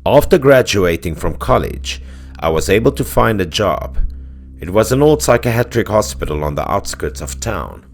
After graduating from college, I was able to find a job. It was an old psychiatric hospital on the outskirts of town.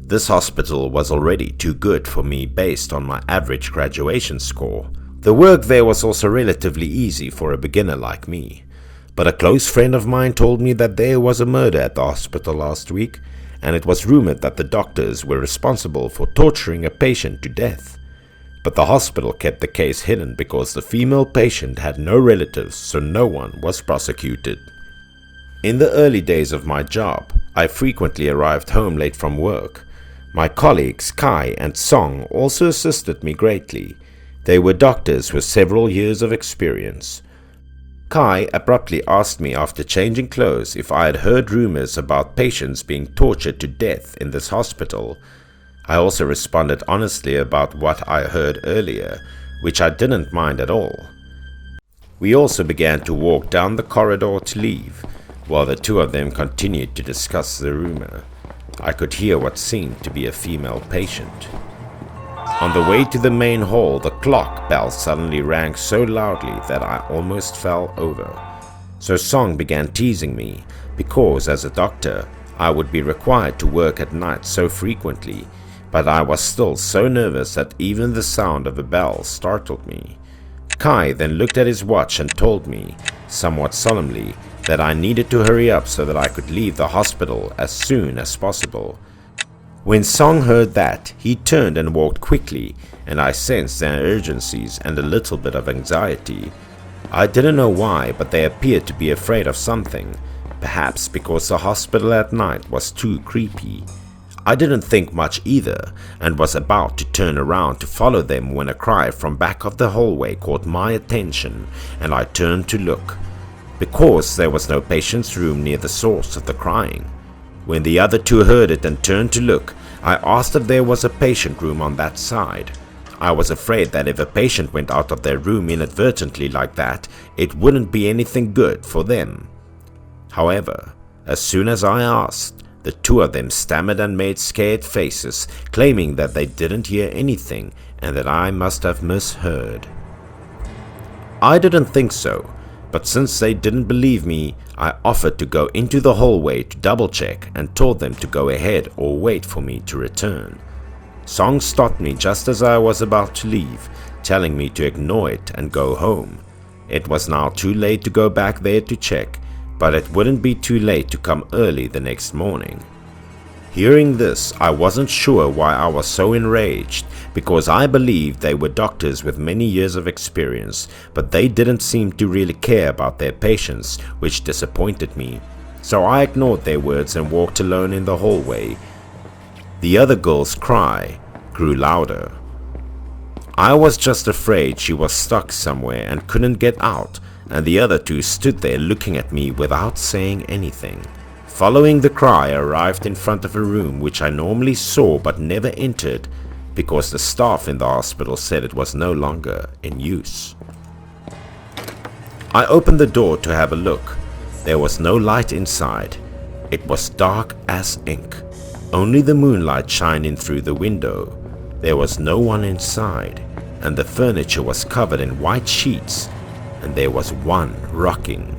This hospital was already too good for me based on my average graduation score. The work there was also relatively easy for a beginner like me. But a close friend of mine told me that there was a murder at the hospital last week, and it was rumored that the doctors were responsible for torturing a patient to death. But the hospital kept the case hidden because the female patient had no relatives, so no one was prosecuted. In the early days of my job, I frequently arrived home late from work. My colleagues Kai and Song also assisted me greatly. They were doctors with several years of experience. Kai abruptly asked me after changing clothes if I had heard rumors about patients being tortured to death in this hospital. I also responded honestly about what I heard earlier, which I didn't mind at all. We also began to walk down the corridor to leave, while the two of them continued to discuss the rumor. I could hear what seemed to be a female patient. On the way to the main hall, the clock bell suddenly rang so loudly that I almost fell over. So Song began teasing me because as a doctor, I would be required to work at night so frequently, but I was still so nervous that even the sound of a bell startled me. Kai then looked at his watch and told me, somewhat solemnly, that I needed to hurry up so that I could leave the hospital as soon as possible. When Song heard that, he turned and walked quickly, and I sensed their urgencies and a little bit of anxiety. I didn't know why, but they appeared to be afraid of something, perhaps because the hospital at night was too creepy. I didn't think much either, and was about to turn around to follow them when a cry from back of the hallway caught my attention, and I turned to look. Because there was no patient's room near the source of the crying. When the other two heard it and turned to look, I asked if there was a patient room on that side. I was afraid that if a patient went out of their room inadvertently like that, it wouldn't be anything good for them. However, as soon as I asked, the two of them stammered and made scared faces, claiming that they didn't hear anything and that I must have misheard. I didn't think so. But since they didn't believe me, I offered to go into the hallway to double check and told them to go ahead or wait for me to return. Song stopped me just as I was about to leave, telling me to ignore it and go home. It was now too late to go back there to check, but it wouldn't be too late to come early the next morning. Hearing this, I wasn't sure why I was so enraged, because I believed they were doctors with many years of experience, but they didn't seem to really care about their patients, which disappointed me. So I ignored their words and walked alone in the hallway. The other girl's cry grew louder. I was just afraid she was stuck somewhere and couldn't get out, and the other two stood there looking at me without saying anything. Following the cry, I arrived in front of a room which I normally saw but never entered because the staff in the hospital said it was no longer in use. I opened the door to have a look. There was no light inside. It was dark as ink. Only the moonlight shined in through the window. There was no one inside, and the furniture was covered in white sheets, and there was one rocking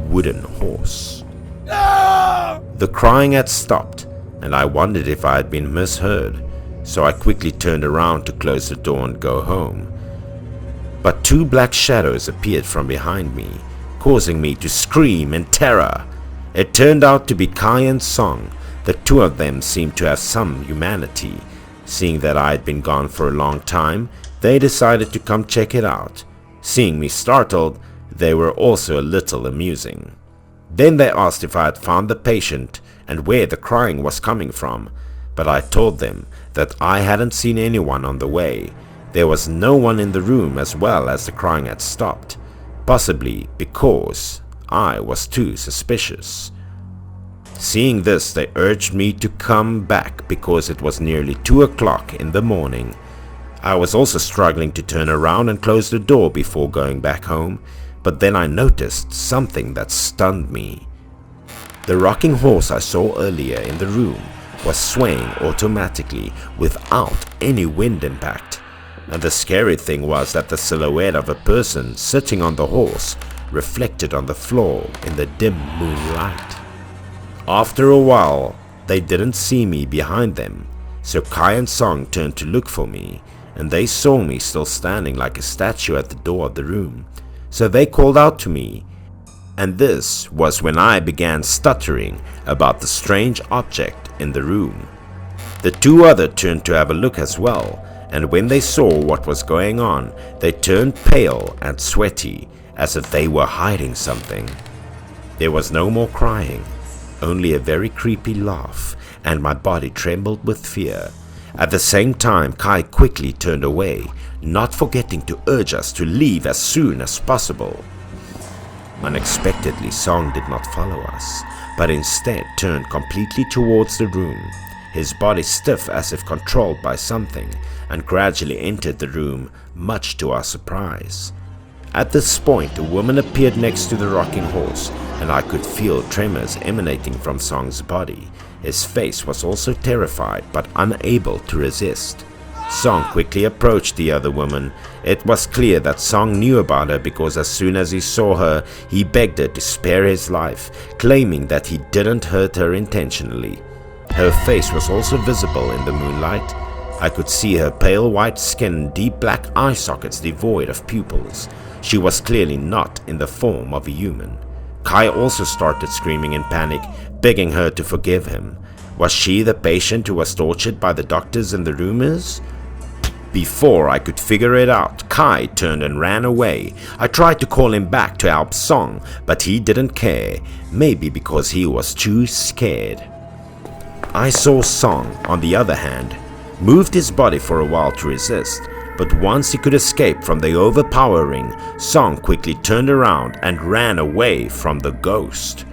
wooden horse. The crying had stopped, and I wondered if I had been misheard, so I quickly turned around to close the door and go home. But two black shadows appeared from behind me, causing me to scream in terror. It turned out to be Kai and Song. The two of them seemed to have some humanity. Seeing that I had been gone for a long time, they decided to come check it out. Seeing me startled, they were also a little amusing. Then they asked if I had found the patient and where the crying was coming from, but I told them that I hadn't seen anyone on the way. There was no one in the room as well as the crying had stopped, possibly because I was too suspicious. Seeing this, they urged me to come back because it was nearly 2 o'clock in the morning. I was also struggling to turn around and close the door before going back home, but then I noticed something that stunned me. The rocking horse I saw earlier in the room was swaying automatically without any wind impact. And the scary thing was that the silhouette of a person sitting on the horse reflected on the floor in the dim moonlight. After a while, they didn't see me behind them, so Kai and Song turned to look for me, and they saw me still standing like a statue at the door of the room, so they called out to me, and this was when I began stuttering about the strange object in the room. The two others turned to have a look as well, and when they saw what was going on, they turned pale and sweaty, as if they were hiding something. There was no more crying, only a very creepy laugh, and my body trembled with fear. At the same time, Kai quickly turned away, not forgetting to urge us to leave as soon as possible. Unexpectedly, Song did not follow us, but instead turned completely towards the room, his body stiff as if controlled by something, and gradually entered the room, much to our surprise. At this point, a woman appeared next to the rocking horse, and I could feel tremors emanating from Song's body. His face was also terrified but unable to resist. Song quickly approached the other woman. It was clear that Song knew about her because as soon as he saw her, he begged her to spare his life, claiming that he didn't hurt her intentionally. Her face was also visible in the moonlight. I could see her pale white skin and deep black eye sockets devoid of pupils. She was clearly not in the form of a human. Kai also started screaming in panic, begging her to forgive him. Was she the patient who was tortured by the doctors and the rumors? Before I could figure it out, Kai turned and ran away. I tried to call him back to help Song, but he didn't care, maybe because he was too scared. I saw Song, on the other hand, moved his body for a while to resist, but once he could escape from the overpowering, Song quickly turned around and ran away from the ghost.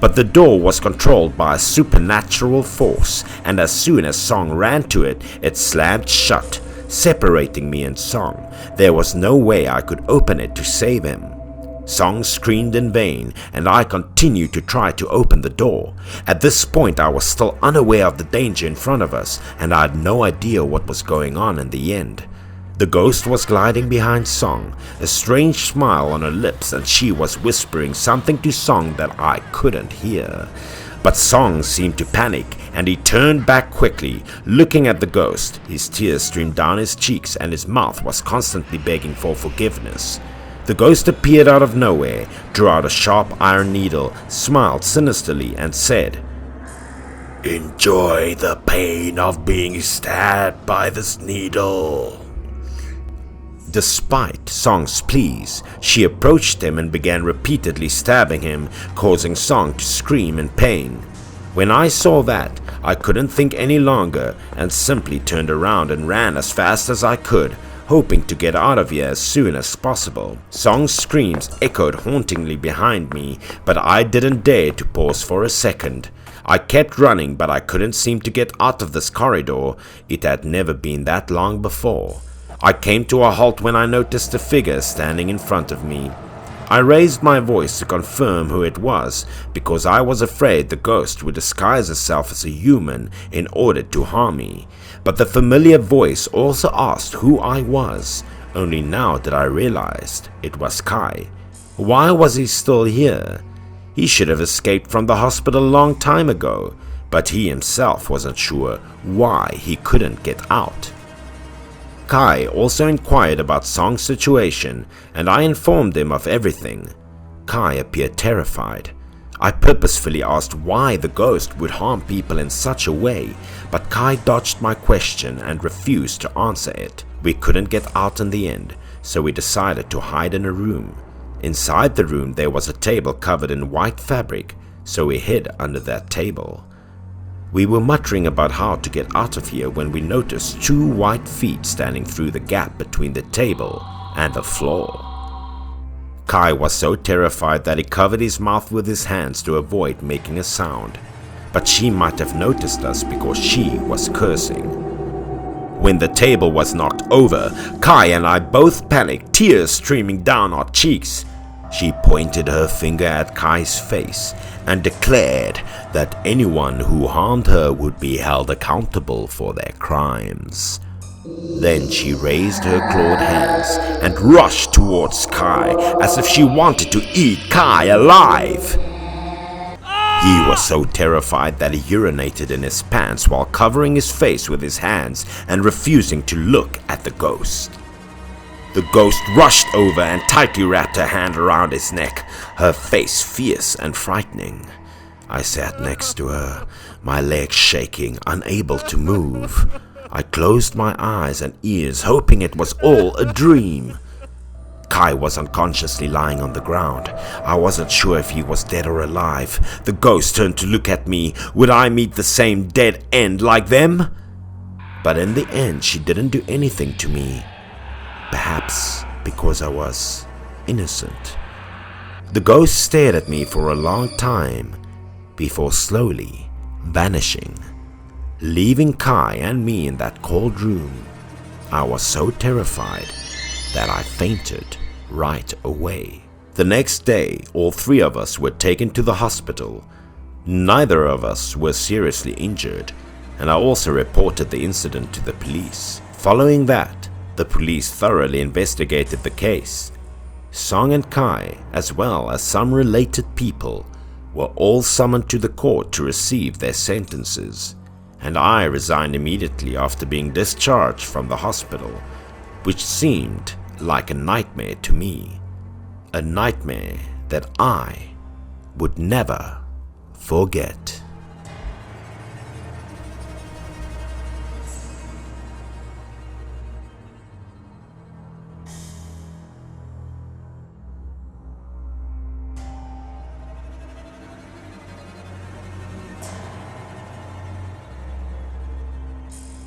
But the door was controlled by a supernatural force, and as soon as Song ran to it, it slammed shut, separating me and Song. There was no way I could open it to save him. Song screamed in vain, and I continued to try to open the door. At this point I was still unaware of the danger in front of us, and I had no idea what was going on in the end. The ghost was gliding behind Song, a strange smile on her lips, and she was whispering something to Song that I couldn't hear. But Song seemed to panic, and he turned back quickly, looking at the ghost. His tears streamed down his cheeks, and his mouth was constantly begging for forgiveness. The ghost appeared out of nowhere, drew out a sharp iron needle, smiled sinisterly, and said, "Enjoy the pain of being stabbed by this needle." Despite Song's pleas, she approached him and began repeatedly stabbing him, causing Song to scream in pain. When I saw that, I couldn't think any longer and simply turned around and ran as fast as I could, hoping to get out of here as soon as possible. Song's screams echoed hauntingly behind me, but I didn't dare to pause for a second. I kept running, but I couldn't seem to get out of this corridor. It had never been that long before. I came to a halt when I noticed a figure standing in front of me. I raised my voice to confirm who it was, because I was afraid the ghost would disguise herself as a human in order to harm me. But the familiar voice also asked who I was. Only now did I realize it was Kai. Why was he still here? He should have escaped from the hospital a long time ago, but he himself wasn't sure why he couldn't get out. Kai also inquired about Song's situation, and I informed him of everything. Kai appeared terrified. I purposefully asked why the ghost would harm people in such a way, but Kai dodged my question and refused to answer it. We couldn't get out in the end, so we decided to hide in a room. Inside the room there was a table covered in white fabric, so we hid under that table. We were muttering about how to get out of here when we noticed two white feet standing through the gap between the table and the floor. Kai was so terrified that he covered his mouth with his hands to avoid making a sound, but she might have noticed us because she was cursing. When the table was knocked over, Kai and I both panicked, tears streaming down our cheeks. She pointed her finger at Kai's face and declared that anyone who harmed her would be held accountable for their crimes. Then she raised her clawed hands and rushed towards Kai as if she wanted to eat Kai alive. He was so terrified that he urinated in his pants while covering his face with his hands and refusing to look at the ghost. The ghost rushed over and tightly wrapped her hand around his neck, her face fierce and frightening. I sat next to her, my legs shaking, unable to move. I closed my eyes and ears, hoping it was all a dream. Kai was unconsciously lying on the ground. I wasn't sure if he was dead or alive. The ghost turned to look at me. Would I meet the same dead end like them? But in the end, she didn't do anything to me. Perhaps because I was innocent. The ghost stared at me for a long time before slowly vanishing, leaving Kai and me in that cold room. I was so terrified that I fainted right away. The next day, all three of us were taken to the hospital. Neither of us were seriously injured, and I also reported the incident to the police. Following that, the police thoroughly investigated the case. Song and Kai, as well as some related people, were all summoned to the court to receive their sentences, and I resigned immediately after being discharged from the hospital, which seemed like a nightmare to me, a nightmare that I would never forget.